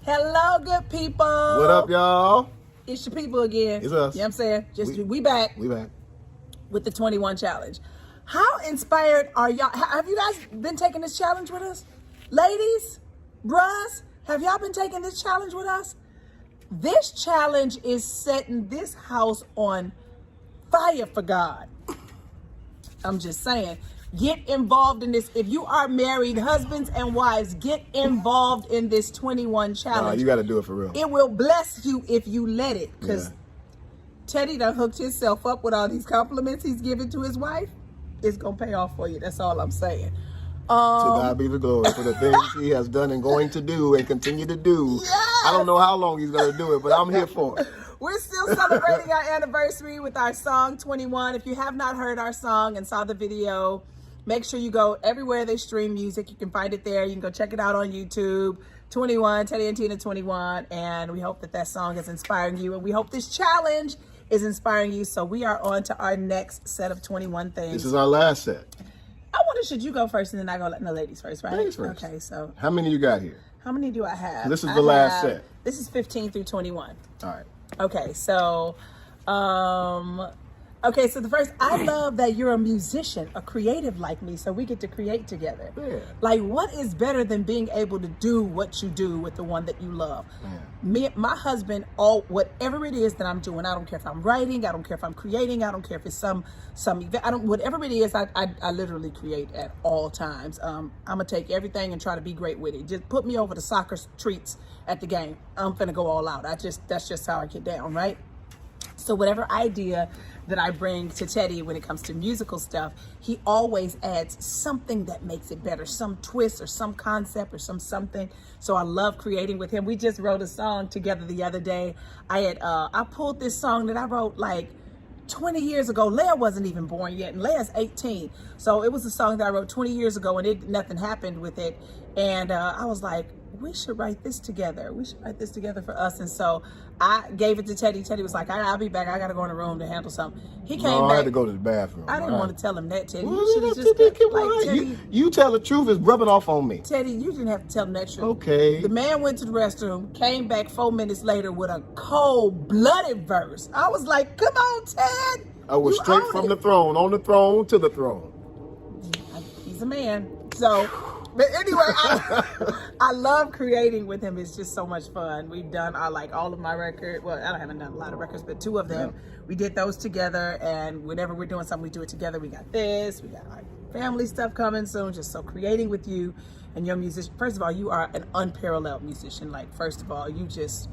Hello, good people. What up, y'all? It's your people again. It's us. You know what I'm saying? We back. We back. With the 21 challenge. How inspired are y'all? Have you guys been taking this challenge with us? Ladies, bruhs, have y'all been taking this challenge with us? This challenge is setting this house on fire for God. I'm just saying, get involved in this. If you are married, husbands and wives, get involved in this 21 challenge. You got to do it for real. It will bless you if you let it. Because Teddy done hooked himself up with all these compliments he's giving to his wife. It's going to pay off for you. That's all I'm saying. To God be the glory for the things he has done and going to do and continue to do. Yes. I don't know how long he's going to do it, but I'm here for it. We're still celebrating our anniversary with our song 21. If you have not heard our song and saw the video, make sure you go everywhere they stream music. You can find it there. You can go check it out on YouTube. 21, Teddy and Tina 21. And we hope that that song is inspiring you. And we hope this challenge is inspiring you. So we are on to our next set of 21 things. This is our last set. I wonder, should you go first and then I go the ladies first, right? Ladies first. Okay, so. How many you got here? How many do I have? This is the last set. This is 15 through 21. All right. Okay, so, so the first, I love that you're a musician, a creative like me, so we get to create together. Yeah. Like, what is better than being evil to do what you do with the one that you love? Yeah. My husband, whatever it is that I'm doing, I don't care if I'm writing, I don't care if I'm creating, I don't care if it's some event, whatever it is, I literally create at all times. I'm gonna take everything and try to be great with it. Just put me over the soccer treats at the game. I'm finna go all out. That's just how I get down, right? So whatever idea that I bring to Teddy when it comes to musical stuff, he always adds something that makes it better, some twist or some concept or something. So I love creating with him. We just wrote a song together the other day. I pulled this song that I wrote like 20 years ago. Leia wasn't even born yet, and Leia's 18. So it was a song that I wrote 20 years ago, and nothing happened with it. And I was like, we should write this together. We should write this together for us. And so I gave it to Teddy. Teddy was like, I'll be back. I got to go in the room to handle something. He came back. I had to go to the bathroom. I didn't want to tell him that, Teddy. Well, You should have just Teddy, you tell the truth, it's rubbing off on me. Teddy, you didn't have to tell him that truth. Okay. The man went to the restroom, came back 4 minutes later with a cold-blooded verse. I was like, come on, Ted. I was straight from the throne, on the throne, to the throne. He's a man. So, but anyway, I love creating with him. It's just so much fun. We've done all of my records. Well, I haven't done a lot of records, but 2 of them. Yeah. We did those together, and whenever we're doing something, we do it together. We got this. We got our family stuff coming soon. Just so creating with you and your musician. First of all, you are an unparalleled musician. Like, first of all, the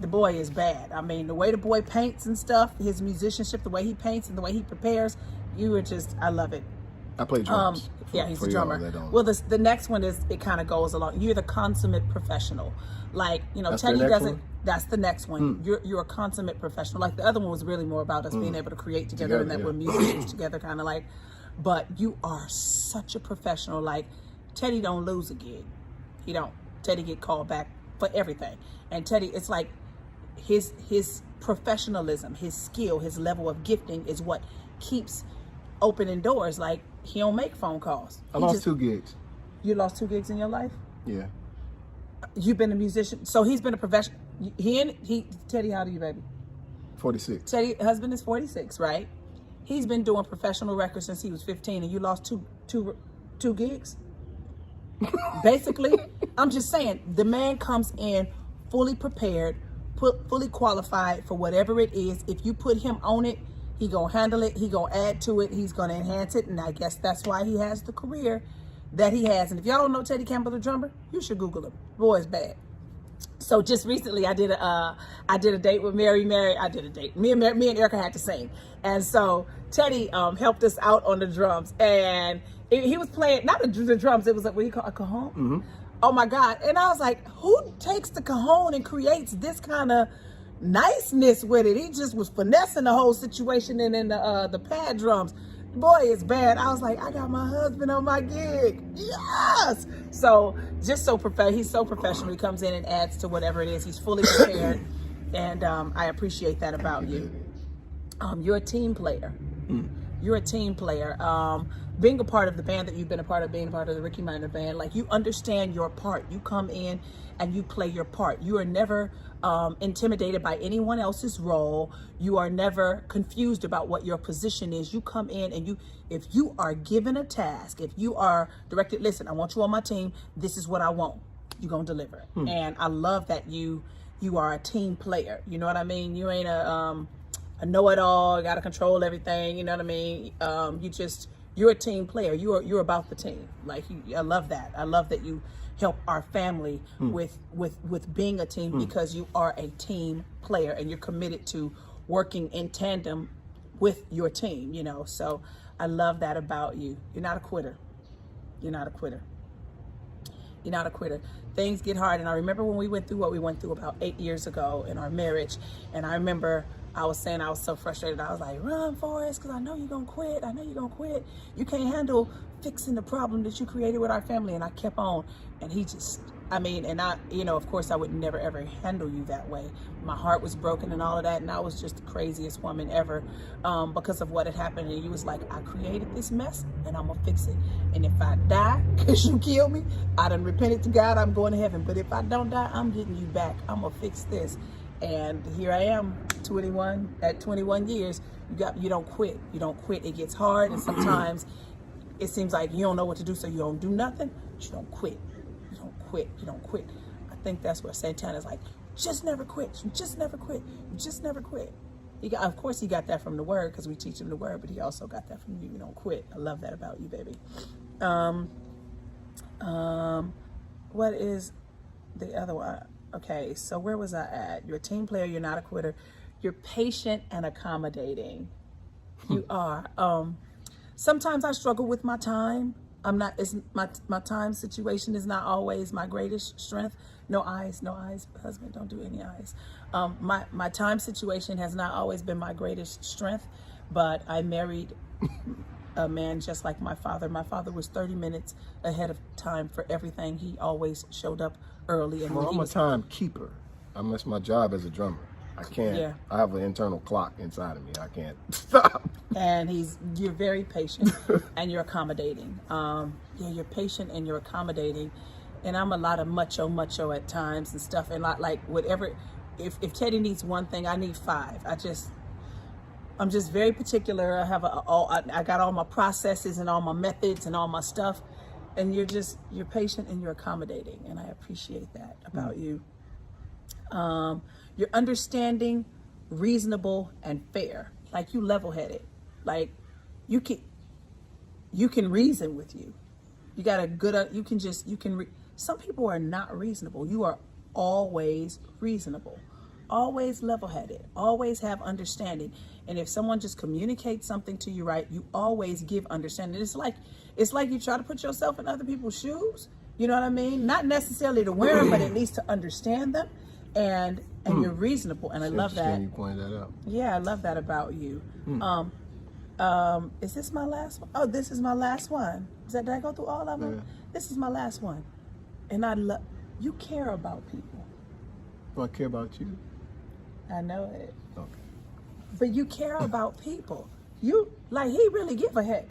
boy is bad. I mean, the way the boy paints and stuff, his musicianship, the way he paints and the way he prepares, I love it. I play drums. He's a drummer. Well, the next one is, it kind of goes along. You're the consummate professional. Like, Teddy doesn't. That's the next one. You're a consummate professional. Like, the other one was really more about us being able to create together and that we're musicians together, kind of like. But you are such a professional. Like, Teddy don't lose a gig. He don't. Teddy get called back for everything. And Teddy, it's like his professionalism, his skill, his level of gifting is what keeps opening doors. Like, he don't make phone calls. I lost 2 gigs. You lost 2 gigs in your life? Yeah. You've been a musician, so he's been a professional. Teddy, how old are you, baby? 46. Teddy, husband is 46, right? He's been doing professional records since he was 15, and you lost two gigs. Basically, I'm just saying, the man comes in fully prepared, fully qualified for whatever it is. If you put him on it, he gonna handle it. He gonna add to it. He's gonna enhance it, and I guess that's why he has the career that he has. And if y'all don't know Teddy Campbell, the drummer, you should Google him. Boy, is bad. So just recently, I did a date with Mary. I did a date. Me and Erica had to sing, and so Teddy helped us out on the drums, and he was playing not the drums. It was what do you call a cajon? Mm-hmm. Oh my God! And I was like, who takes the cajon and creates this kind of niceness with it? He just was finessing the whole situation, and then the pad drums. Boy, it's bad. I was like, I got my husband on my gig. Yes. So just he's so professional. He comes in and adds to whatever it is. He's fully prepared, and I appreciate that about you. You're a team player. You're a team player. being a part of the band that you've been a part of, being a part of the Ricky Minor band, like you understand your part. You come in and you play your part. You are never intimidated by anyone else's role. You are never confused about what your position is. You come in and if you are given a task, if you are directed, listen, I want you on my team. This is what I want. You're going to deliver. And I love that you are a team player. You know what I mean? You ain't a know-it-all, got to control everything. You know what I mean? You're a team player. You're about the team. Like, I love that. I love that you help our family with being a team, because you are a team player and you're committed to working in tandem with your team, you know. So I love that about you. You're not a quitter. You're not a quitter. You're not a quitter. Things get hard. And I remember when we went through what we went through about 8 years ago in our marriage. And I remember I was saying I was so frustrated. I was like, run, Forrest, because I know you're going to quit. I know you're going to quit. You can't handle fixing the problem that you created with our family. And I kept on. And he just, and I, of course, I would never, ever handle you that way. My heart was broken and all of that. And I was just the craziest woman ever because of what had happened. And he was like, I created this mess and I'm going to fix it. And if I die because you killed me, I done repented to God, I'm going to heaven. But if I don't die, I'm getting you back. I'm going to fix this. And here I am, 21 years. You don't quit. You don't quit. It gets hard. And sometimes it seems like you don't know what to do, so you don't do nothing. But you don't quit. You don't quit. You don't quit. I think that's where Santana's like, just never quit. You just never quit. You just never quit. Of course, he got that from the word, because we teach him the word, but he also got that from you. You don't quit. I love that about you, baby. What is the other one? Okay, so where was I at? You're a team player. You're not a quitter. You're patient and accommodating. You are. Sometimes I struggle with my time. My time situation is not always my greatest strength. No eyes, husband, don't do any eyes. My time situation has not always been my greatest strength, but I married a man just like my father. My father was 30 minutes ahead of time for everything. He always showed up early. And I'm a timekeeper. That's my job as a drummer. I can't. Yeah. I have an internal clock inside of me. I can't stop. And you're very patient and you're accommodating. You're patient and you're accommodating. And I'm a lot of macho at times and stuff. And like whatever, if Teddy needs one thing, I need 5. I'm just very particular. I got all my processes and all my methods and all my stuff. And you're patient and you're accommodating. And I appreciate that about you. You're understanding, reasonable, and fair. Like, you level-headed. Like, you can reason with you. You got a good, some people are not reasonable. You are always reasonable, always level-headed, always have understanding. And if someone just communicates something to you right, you always give understanding. It's like you try to put yourself in other people's shoes. You know what I mean? Not necessarily to wear them, but at least to understand them. And you're reasonable, and I love that. You pointed that out. Yeah, I love that about you. Is this my last one? Oh, this is my last one. Did I go through all of them? Yeah. This is my last one. And I love, you care about people. Do I care about you? I know it. Okay. But you care about people. He really give a heck.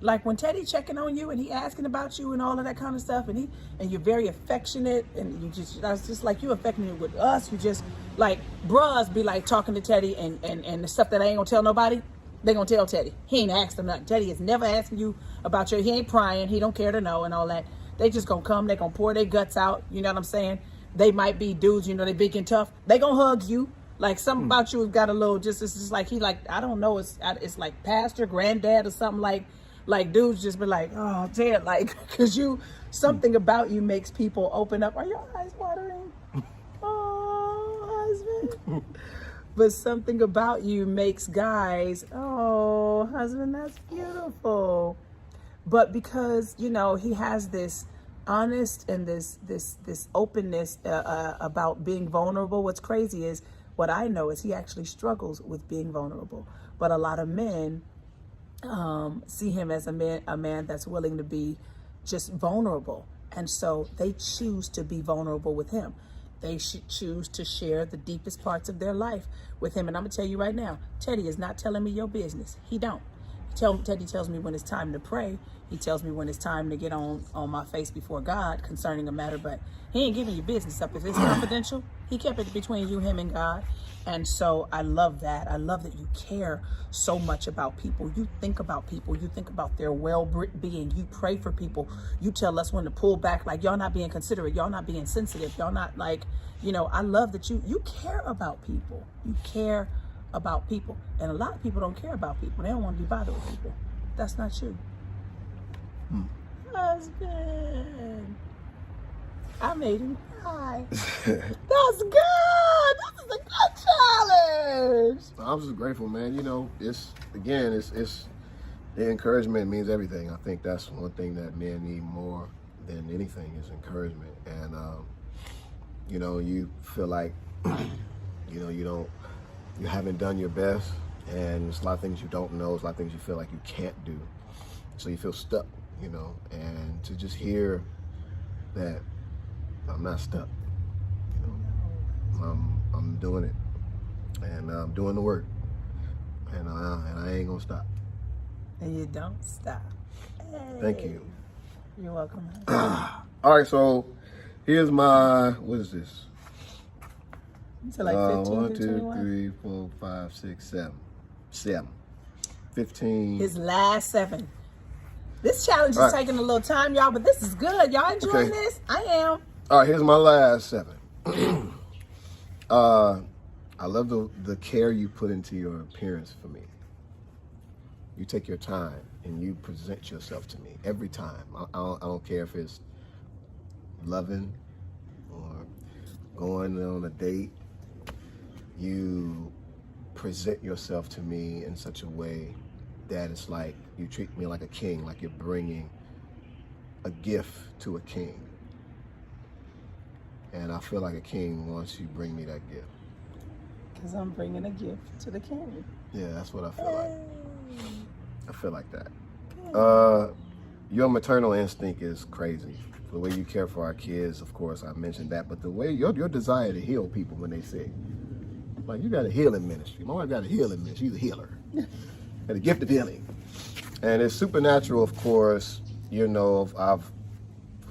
Like when Teddy checking on you and he asking about you and all of that kind of stuff, and you're very affectionate, and that's just like you affectionate with us. You just like bros be like talking to Teddy and the stuff that I ain't gonna tell nobody, they gonna tell Teddy. He ain't asked them nothing. Teddy is never asking you about he ain't prying, he don't care to know and all that. They just gonna come, they gonna pour their guts out, you know what I'm saying? They might be dudes, they big and tough. They gonna hug you. Like something about you has got a little it's just like he like, I don't know, it's like pastor, granddad or something like dudes just be like, oh, Ted, like, because something about you makes people open up. Are your eyes watering? Oh, husband. But something about you makes guys, oh, husband, that's beautiful. But because, he has this honest and this openness about being vulnerable. What's crazy is, what I know is he actually struggles with being vulnerable. But a lot of men see him as a man that's willing to be just vulnerable, and so they choose to be vulnerable with him. They should choose to share the deepest parts of their life with him. And I'm gonna tell you right now, Teddy is not telling me your business. He don't. Teddy tells me when it's time to pray. He tells me when it's time to get on my face before God concerning a matter, but he ain't giving you business up. If it's confidential, he kept it between you, him, and God. And so I love that. I love that you care so much about people. You think about people. You think about their well-being. You pray for people. You tell us when to pull back, like, y'all not being considerate. Y'all not being sensitive. Y'all not, like, you know, I love that you care about people. You care about people. And a lot of people don't care about people. They don't want to be bothered with people. That's not you. Husband. I made him cry. That's good. This is a good challenge. I'm just grateful, man. You know, it's the encouragement means everything. I think that's one thing that men need more than anything is encouragement. And you know, you feel like you know you haven't done your best, and there's a lot of things you don't know. There's a lot of things you feel like you can't do, so you feel stuck. You know, and to just hear that I'm not stuck. You know, I'm doing it, and I'm doing the work, and I ain't gonna stop. And you don't stop. Hey. Thank you. You're welcome. All right, so here's my, what is this? So like 15 1, 2, 21? 3, 4, 5, 6, 7. 15. His last 7. This challenge is taking a little time, y'all, but this is good. Y'all enjoying this? I am. All right, here's my last 7. I love the care you put into your appearance for me. You take your time and you present yourself to me every time. I don't care if it's loving or going on a date. You present yourself to me in such a way that it's like you treat me like a king, like you're bringing a gift to a king. And I feel like a king once you bring me that gift. Because I'm bringing a gift to the king. Yeah, that's what I feel like. I feel like that. Your maternal instinct is crazy. The way you care for our kids, of course, I mentioned that, but the way your desire to heal people when they sick. Like, you got a healing ministry. My wife got a healing ministry. She's a healer. And a gift of healing. And it's supernatural, of course. You know, I've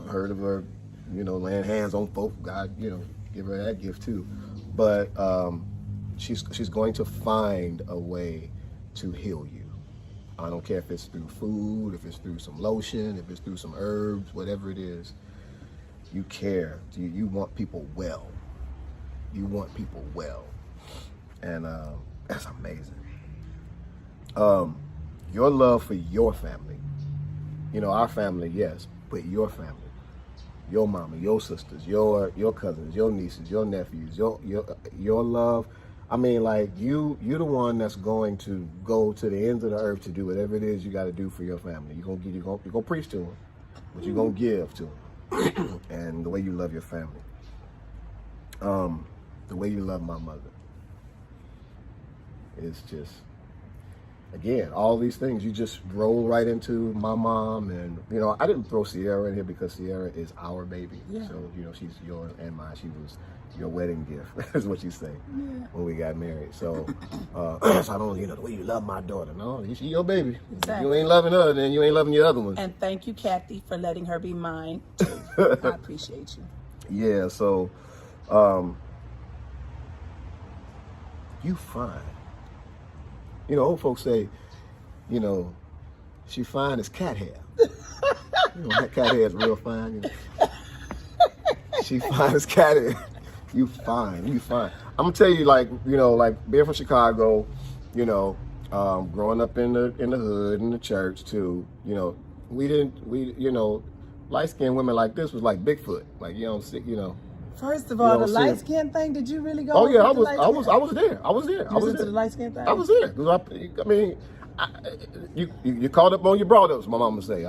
heard of her, you know, laying hands on folk. God, you know, give her that gift too. But she's going to find a way to heal you. I don't care if it's through food, if it's through some lotion, if it's through some herbs, whatever it is. You care. You want people well. You want people well. And that's amazing. Your love for your family. You know, our family, yes, but your family. Your mama, your sisters, your cousins, your nieces, your nephews, your love. I mean, like, you're the one that's going to go to the ends of the earth to do whatever it is you got to do for your family. You're gonna preach to them, but you're gonna give to them. And the way you love your family, the way you love my mother, is just, again, all these things you just roll right into my mom. And you know, I didn't throw Sierra in here because Sierra is our baby. Yeah. So you know, she's yours and mine. She was your wedding gift, is what you say, when we got married. So, so I don't, you know, the way you love my daughter. No, she's your baby. Exactly. If you ain't loving her, then you ain't loving your other ones. And thank you, Kathy, for letting her be mine too. I appreciate you. Yeah. So, you fine. You know, old folks say, you know, she fine as cat hair. You know, that cat hair is real fine. You know. She fine as cat hair. You fine. I'm gonna tell you, like, you know, like being from Chicago, you know, growing up in the hood, in the church too. You know, we you know, light skinned women like this was like Bigfoot. Like, you don't see, you know. First of all, the light skin thing. Did you really go? Oh yeah, I was there. I was there. You was into the light skin thing. I was there. I mean, you caught up on your brought ups. My mama say,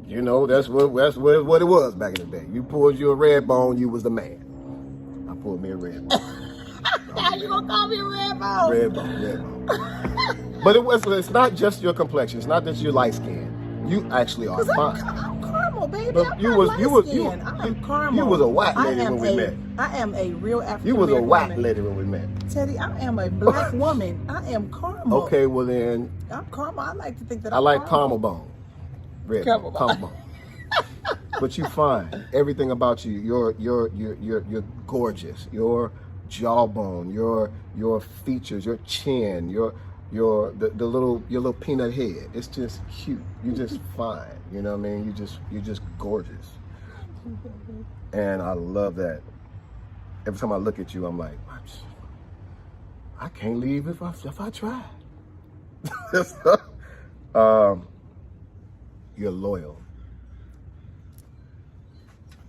you know, that's what it was back in the day. You pulled you a red bone, you was the man. I pulled me a red bone. Now you gonna call me a red bone? Red bone. But it's not just your complexion. It's not that you're light skinned. You actually are fine. I'm caramel No, baby, But I'm you not was light you was skinned. I'm caramel. you was a white I lady am when we met. I am a real African You was a American white woman. lady when we met. Teddy, I am a black woman. I am caramel. Okay, well then I'm caramel. I like to think that I I'm like caramel. caramel bone. Red Caramel bone, caramel bone. But you fine. Everything about you, you're gorgeous. Your jawbone, your features, your chin, your little peanut head. It's just cute. You just fine. You know what I mean? You just gorgeous. And I love that. Every time I look at you, I'm like, I can't leave if I try. You're loyal.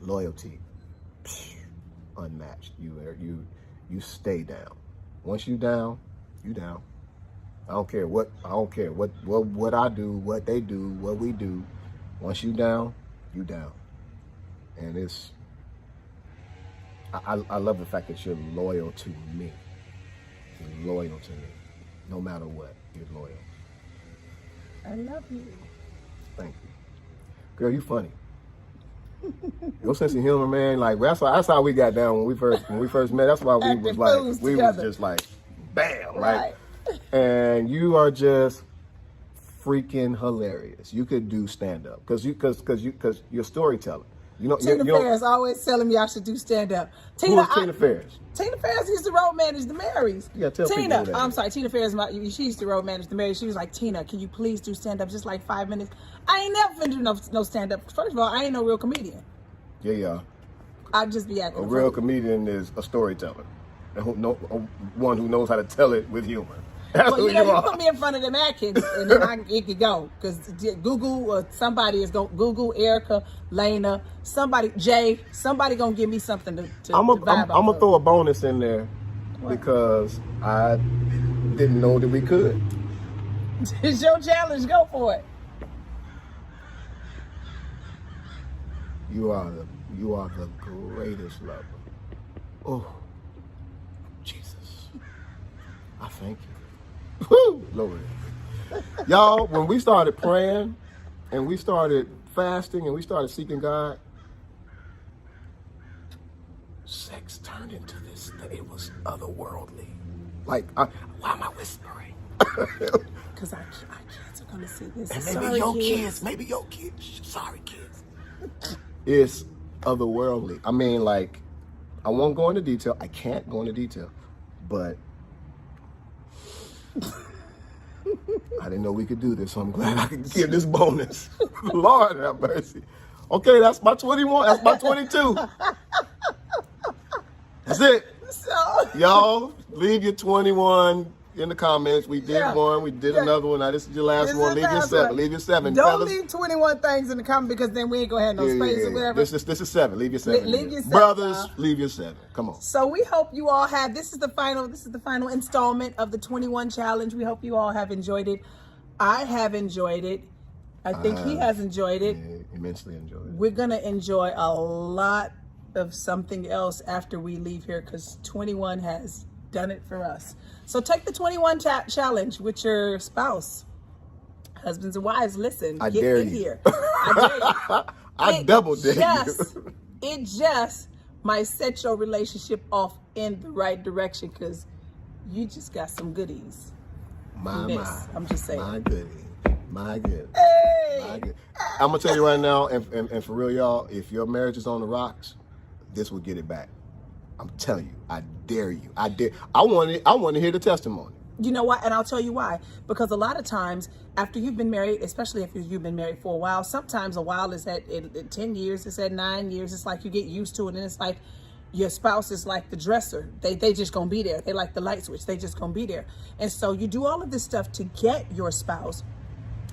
Loyalty, unmatched. You stay down. Once you down, you down. I don't care what I do, what they do, what we do. Once you down, you down. And it's I love the fact that you're loyal to me. You're loyal to me. No matter what, you're loyal. I love you. Thank you. Girl, you funny. Your sense of humor, man, like that's how we got down when we first met. That's why we was like was just like bam, right? And you are just freaking hilarious. You could do stand up because you're storytelling. You know, Tina Ferris always telling me I should do stand up. Who's Tina Ferris? Tina Ferris used to road manage the Marys. Yeah, tell Tina, people that. I'm sorry, Tina Ferris. She used to road manage the Marys. She was like, Tina, can you please do stand up just like 5 minutes? I ain't never finna do no stand up. First of all, I ain't no real comedian. Yeah. I'd just be acting. A real comedian is a storyteller, and one who knows how to tell it with humor. That's well, who you know, you are. put me in front of them Atkins, and then it could go. Because Google or somebody is going to Google Erica, Lena, somebody, Jay, somebody going to give me something to I'm vibe going to throw a bonus in there because I didn't know that we could. It's your challenge. Go for it. You are the greatest lover. Oh, Jesus. I thank you. Woo! Lord. Y'all, when we started praying and we started fasting and we started seeking God, sex turned into this, it was otherworldly. Like, why am I whispering? Because our kids are going to see this. And maybe your kids, sorry kids. It's otherworldly. I mean, like, I won't go into detail. I can't go into detail. But I didn't know we could do this, so I'm glad I could give this bonus. Lord have mercy. Okay, that's my 21. That's my 22. That's it. So, y'all, leave your 21 in the comments. We did one. We did another one. Now, this is your last one. Leave your 7. Leave your 7. Don't fellas. leave 21 things in the comment because then we ain't going to have no space or whatever. This is 7. Leave your 7. Leave your 7. Brothers, leave your 7. Come on. So we hope you all have, this is the final installment of the 21 challenge. We hope you all have enjoyed it. I have enjoyed it. I think he has enjoyed it. Yeah, immensely enjoyed it. We're going to enjoy a lot of something else after we leave here because 21 has done it for us. So take the 21 challenge with your spouse. Husbands and wives, listen. I get dare in you. Here. I dare you. I double dare you. It just might set your relationship off in the right direction because you just got some goodies. My. I'm just saying. My goodie. My good. Hey! My good. I'm going to tell you right now, and for real, y'all, if your marriage is on the rocks, this will get it back. I'm telling you, I dare you. I want to hear the testimony. You know why? And I'll tell you why. Because a lot of times after you've been married, especially if you've been married for a while, sometimes a while is at 10 years, it's at 9 years. It's like you get used to it. And it's like your spouse is like the dresser. They just gonna be there. They like the light switch. They just gonna be there. And so you do all of this stuff to get your spouse.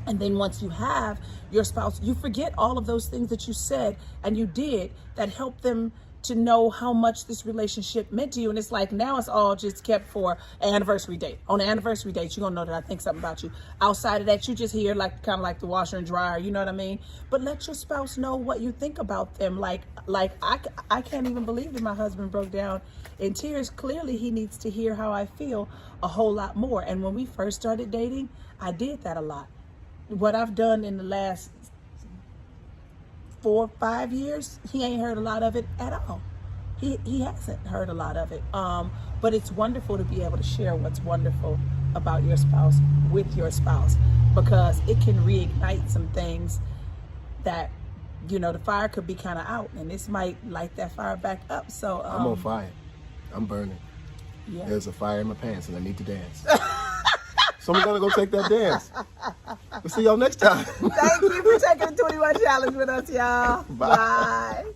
And then once you have your spouse, you forget all of those things that you said and you did that helped them to know how much this relationship meant to you. And it's like now it's all just kept for an anniversary date. On the anniversary date, you're gonna know that I think something about you. Outside of that, you just hear like kind of like the washer and dryer, you know what I mean? But let your spouse know what you think about them. Like I can't even believe that my husband broke down in tears. Clearly he needs to hear how I feel a whole lot more. And when we first started dating, I did that a lot. What I've done in the last 4 5 years, he ain't heard a lot of it at all. He hasn't heard a lot of it. But it's wonderful to be able to share what's wonderful about your spouse with your spouse, because it can reignite some things that, the fire could be kind of out, and this might light that fire back up. So I'm on fire. I'm burning. Yeah. There's a fire in my pants and I need to dance. So I'm gonna go take that dance. We'll see y'all next time. Thank you for taking the 21 challenge with us, y'all. Bye. Bye.